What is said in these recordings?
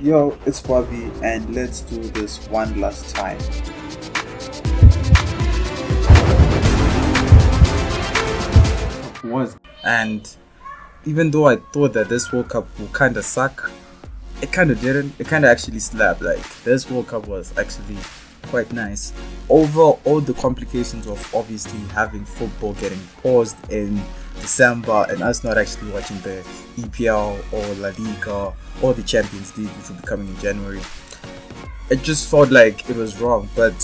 Yo, it's Bobby, and let's do this one last time. Was and even though I thought that this World Cup would kind of suck, it kind of didn't. It kind of actually slapped. Like this World Cup was actually quite nice. Over all the complications of obviously having football getting paused in December and us not actually watching the EPL or La Liga or the Champions League, which will be coming in January, it just felt like it was wrong. But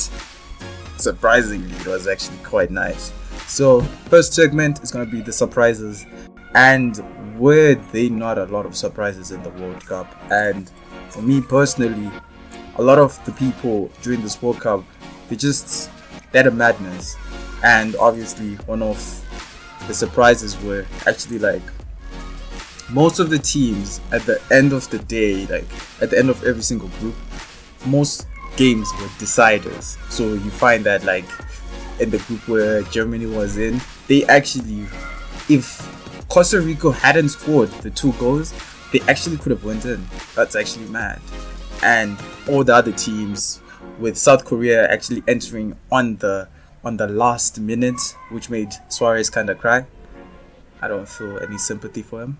surprisingly, it was actually quite nice. So, first segment is going to be the surprises, and were they not a lot of surprises in the World Cup? And for me personally, a lot of the people during this World Cup, they had a madness. And obviously, one of the surprises were actually like most of the teams at the end of the day, like at the end of every single group, most games were deciders. So you find that like in the group where Germany was in, they actually, if Costa Rica hadn't scored the 2 goals, they actually could have went in. That's actually mad. And all the other teams, with South Korea actually entering on the last minute, which made Suarez kind of cry. I don't feel any sympathy for him.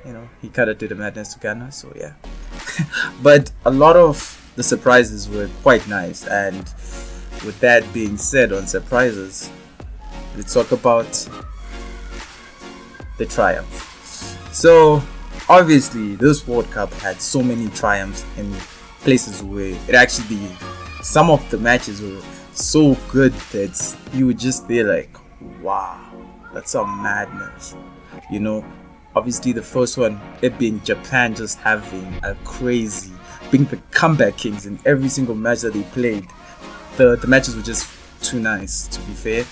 You know, he kind of did a madness to Ghana, so yeah. But a lot of the surprises were quite nice, and with that being said, on surprises, let's talk about the triumph. So, obviously, this World Cup had so many triumphs in places where it actually, some of the matches were so good that you would just be like, wow, that's some madness. You know, obviously the first one, it being Japan just having a crazy, being the comeback kings in every single match that they played. The matches were just too nice, to be fair.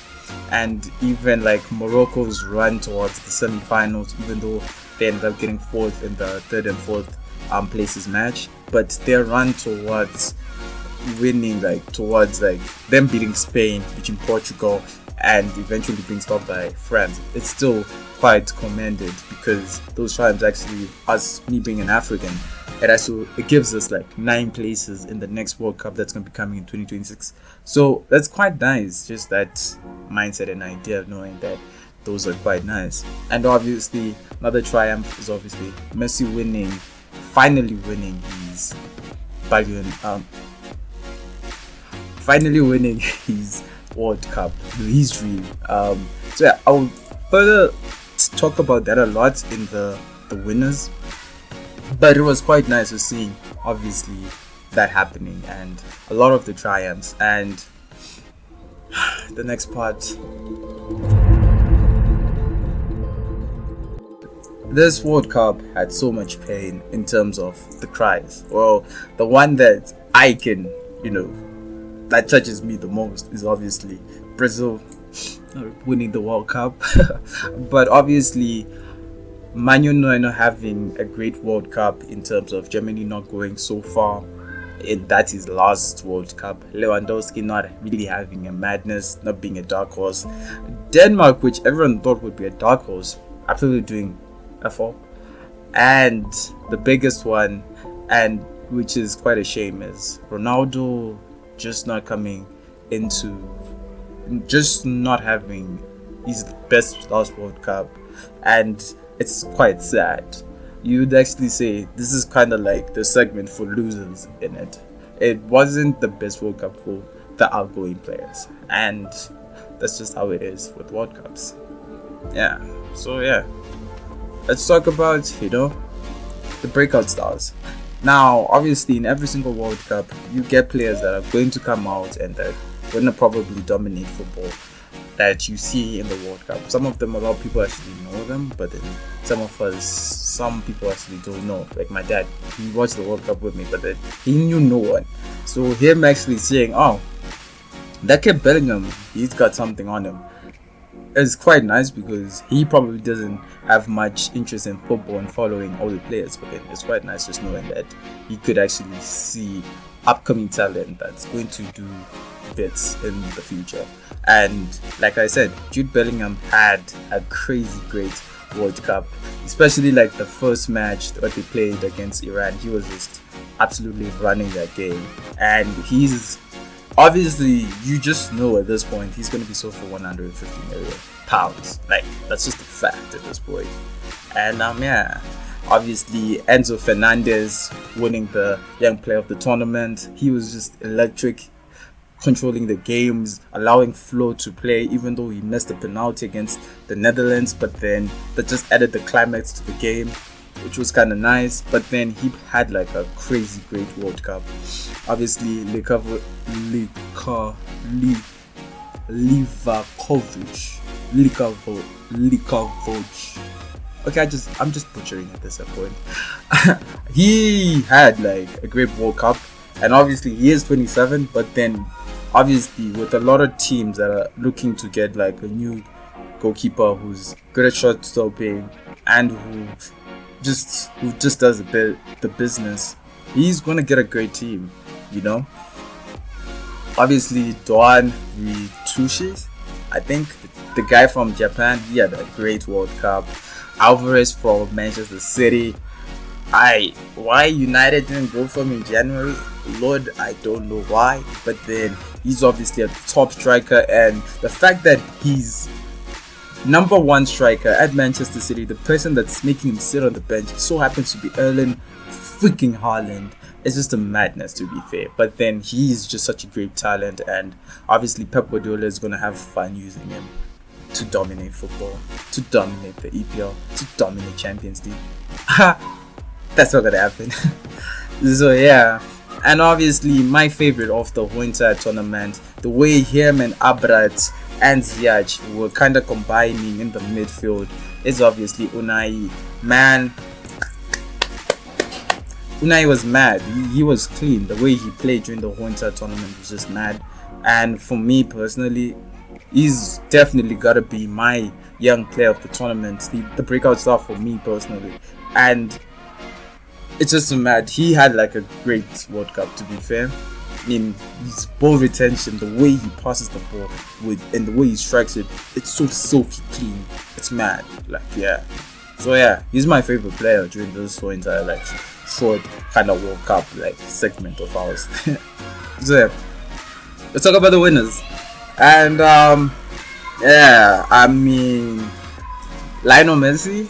And even like Morocco's run towards the semi-finals, even though they ended up getting fourth in the third and fourth places match, but their run towards winning, like towards like them beating Spain, beating Portugal, and eventually being stopped by France, it's still quite commended, because those triumphs actually, us, me being an African, it gives us like 9 places in the next World Cup that's going to be coming in 2026. So that's quite nice, just that mindset and idea of knowing that those are quite nice. And obviously another triumph is obviously Messi finally winning his billion finally winning his World Cup, his dream. So yeah, I'll further talk about that a lot in the winners, but it was quite nice to see obviously that happening and a lot of the triumphs. And the next part, this World Cup had so much pain in terms of the cries. Well, the one that I can, that touches me the most is obviously Brazil winning the World Cup. But obviously, Manu not having a great World Cup in terms of Germany not going so far in that his last World Cup. Lewandowski not really having a madness, not being a dark horse. Denmark, which everyone thought would be a dark horse, absolutely doing F4. And the biggest one, and which is quite a shame, is Ronaldo just not coming into, just not having his best last World Cup. And it's quite sad. You'd actually say this is kind of like the segment for losers in it. It wasn't the best World Cup for the outgoing players, and that's just how it is with World Cups. Yeah, so yeah, let's talk about the breakout stars. Now, obviously, in every single World Cup, you get players that are going to come out and that are going to probably dominate football that you see in the World Cup. Some of them, a lot of people actually know them, but then some people actually don't know. Like my dad, he watched the World Cup with me, but then he knew no one. So him actually saying, "Oh, that kid Bellingham, he's got something on him," is quite nice, because he probably doesn't have much interest in football and following all the players. But then it's quite nice just knowing that he could actually see upcoming talent that's going to do bits in the future. And like I said, Jude Bellingham had a crazy great World Cup, especially like the first match that they played against Iran. He was just absolutely running that game, and he's obviously, you just know at this point he's going to be sold for 150 million pounds. Like, that's just a fact at this point. And yeah, obviously Enzo Fernandez winning the Young Player of the Tournament. He was just electric, controlling the games, allowing Flo to play, even though he missed a penalty against the Netherlands. But then that just added the climax to the game, which was kind of nice. But then he had like a crazy great World Cup. Obviously, Livakovic. Okay, I'm just butchering at this point. He had like a great World Cup, and obviously he is 27. But then, obviously, with a lot of teams that are looking to get like a new goalkeeper who's good at shot stopping and who just does the business, he's gonna get a great team, you know. Obviously, Doan Ritushi, I think the guy from Japan, he had a great World Cup. Alvarez from Manchester City. Why United didn't go for him in January, Lord, I don't know why. But then he's obviously a top striker, and the fact that he's number one striker at Manchester City, the person that's making him sit on the bench so happens to be Erling freaking Haaland. It's just a madness, to be fair. But then he's just such a great talent, and obviously Pep Guardiola is going to have fun using him to dominate football, to dominate the EPL, to dominate Champions League. That's not gonna happen. So yeah, and obviously my favorite of the whole entire tournament, the way him and Abrat and Ziyech were kind of combining in the midfield, is obviously Unai. Man, Unai was mad. He was clean. The way he played during the whole entire tournament was just mad. And for me personally, he's definitely got to be my Young Player of the Tournament, the breakout star for me personally. And it's just so mad. He had like a great World Cup, to be fair. I mean, his ball retention, the way he passes the ball and the way he strikes it, it's so silky clean. It's mad. Like, yeah. So yeah, he's my favorite player during this whole entire like short kind of World Cup like segment of ours. So yeah, let's talk about the winners. And yeah, I mean, Lionel Messi,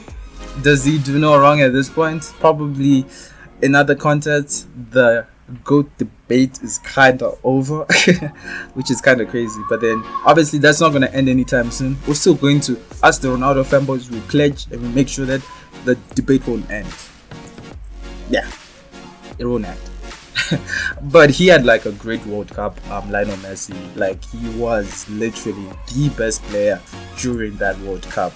does he do no wrong at this point? Probably in other contexts, the GOAT debate is kind of over, which is kind of crazy. But then, obviously, that's not going to end anytime soon. We're still going to, us the Ronaldo fanboys, we pledge and we make sure that the debate won't end. Yeah, it won't end. But he had like a great World Cup, Lionel Messi. Like, he was literally the best player during that World Cup.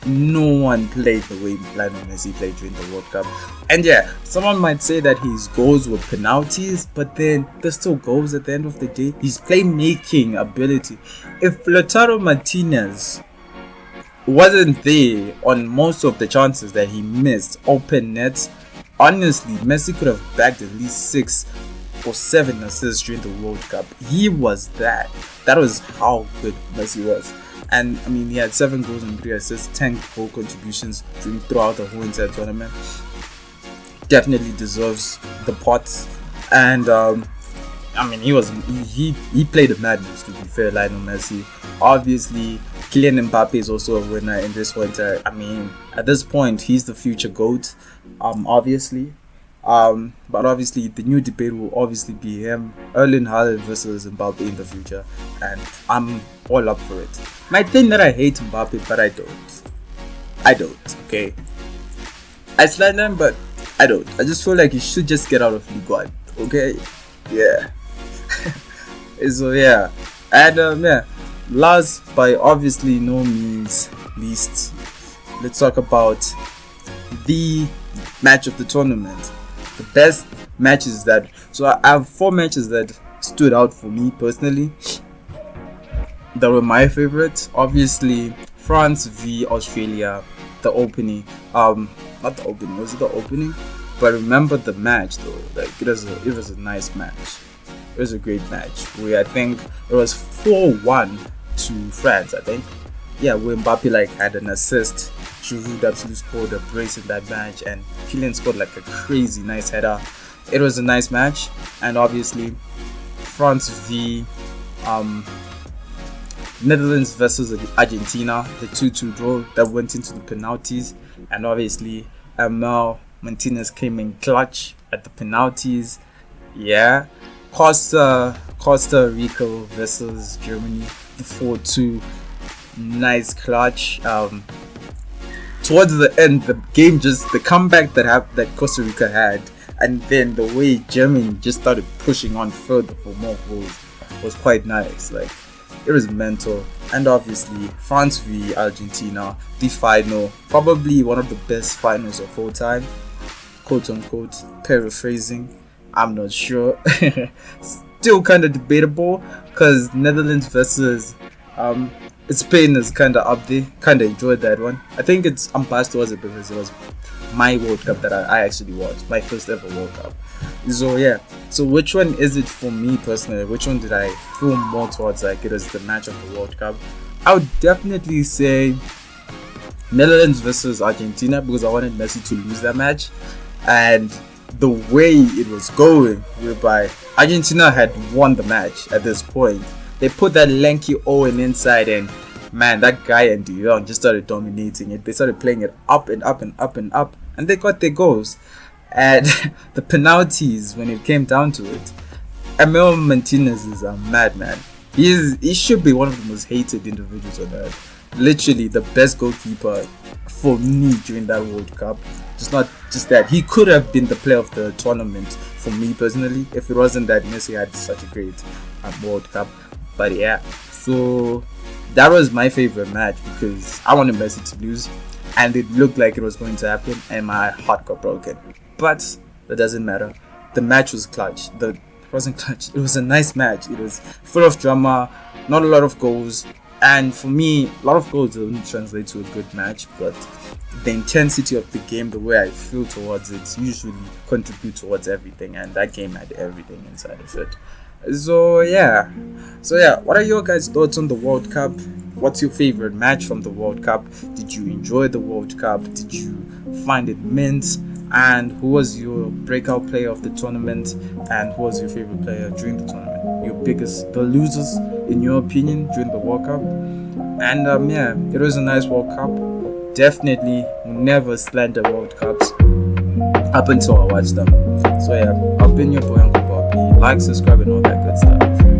No one played the way Lionel Messi played during the World Cup. And yeah, someone might say that his goals were penalties, but then there's still goals at the end of the day. His playmaking ability. If Lautaro Martinez wasn't there on most of the chances that he missed open nets, honestly, Messi could have bagged at least 6 or 7 assists during the World Cup. He was that. That was how good Messi was. And I mean, he had 7 goals and 3 assists, 10 goal contributions throughout the whole entire tournament. Definitely deserves the pot. And I mean, he played a madness, to be fair, Lionel Messi. Obviously, Kylian Mbappe is also a winner in this one. I mean, at this point, he's the future GOAT, obviously. But obviously, the new debate will obviously be him, Erling Haaland versus Mbappe in the future. And I'm all up for it. Might think that I hate Mbappe, but I don't, okay? I slide him, but I don't. I just feel like he should just get out of League One, okay? Yeah. So yeah. And yeah, last by obviously no means least, let's talk about the match of the tournament. The best matches that, so I have 4 matches that stood out for me personally that were my favorites. Obviously, France v Australia, the opening. Not the opening, was it the opening? But remember the match though. Like, it was a nice match. It was a great match. I think it was 4-1 to France, I think. yeah, where Mbappe like had an assist. Giroud absolutely scored a brace in that match, and Kylian scored like a crazy nice header. It was a nice match, and obviously France v Netherlands versus Argentina, the 2-2 draw that went into the penalties, and obviously Emil Martinez came in clutch at the penalties. Yeah, Costa Rica versus Germany, the 4-2, nice clutch. Towards the end, the game the comeback that Costa Rica had, and then the way Germany just started pushing on further for more goals was quite nice. Like, it was mental. And obviously France v Argentina, the final, probably one of the best finals of all time, quote unquote, paraphrasing. I'm not sure. Still kind of debatable, because Netherlands versus Spain is kind of up there. Kind of enjoyed that one. I think I'm biased towards it because it was my World Cup that I actually watched, my first ever World Cup. So yeah, so which one is it for me personally? Which one did I feel more towards like it was the match of the World Cup? I would definitely say Netherlands versus Argentina, because I wanted Messi to lose that match, and the way it was going, whereby Argentina had won the match at this point. They put that lanky Owen inside, and man, that guy and De Jong just started dominating it. They started playing it up and up and up and up, and they got their goals. And the penalties, when it came down to it, Emil Martinez is a madman. He should be one of the most hated individuals on earth. Literally the best goalkeeper for me during that World Cup. Just not just that, he could have been the player of the tournament for me personally, if it wasn't that Messi had such a great World Cup. But yeah, so that was my favorite match, because I wanted Messi to lose, and it looked like it was going to happen, and my heart got broken. But that doesn't matter. The match was clutch. It wasn't clutch. It was a nice match. It was full of drama, not a lot of goals. And for me, a lot of goals don't translate to a good match, but the intensity of the game, the way I feel towards it, usually contribute towards everything. And that game had everything inside of it. So yeah, what are your guys' thoughts on the World Cup? What's your favorite match from the World Cup? Did you enjoy the World Cup? Did you find it mint? And who was your breakout player of the tournament? And who was your favorite player during the tournament? The losers in your opinion during the World Cup? And yeah, it was a nice World Cup. Definitely never slander World Cups up until I watch them. So yeah, I've been your boy Uncle Bobby. Like, subscribe, and all that good stuff.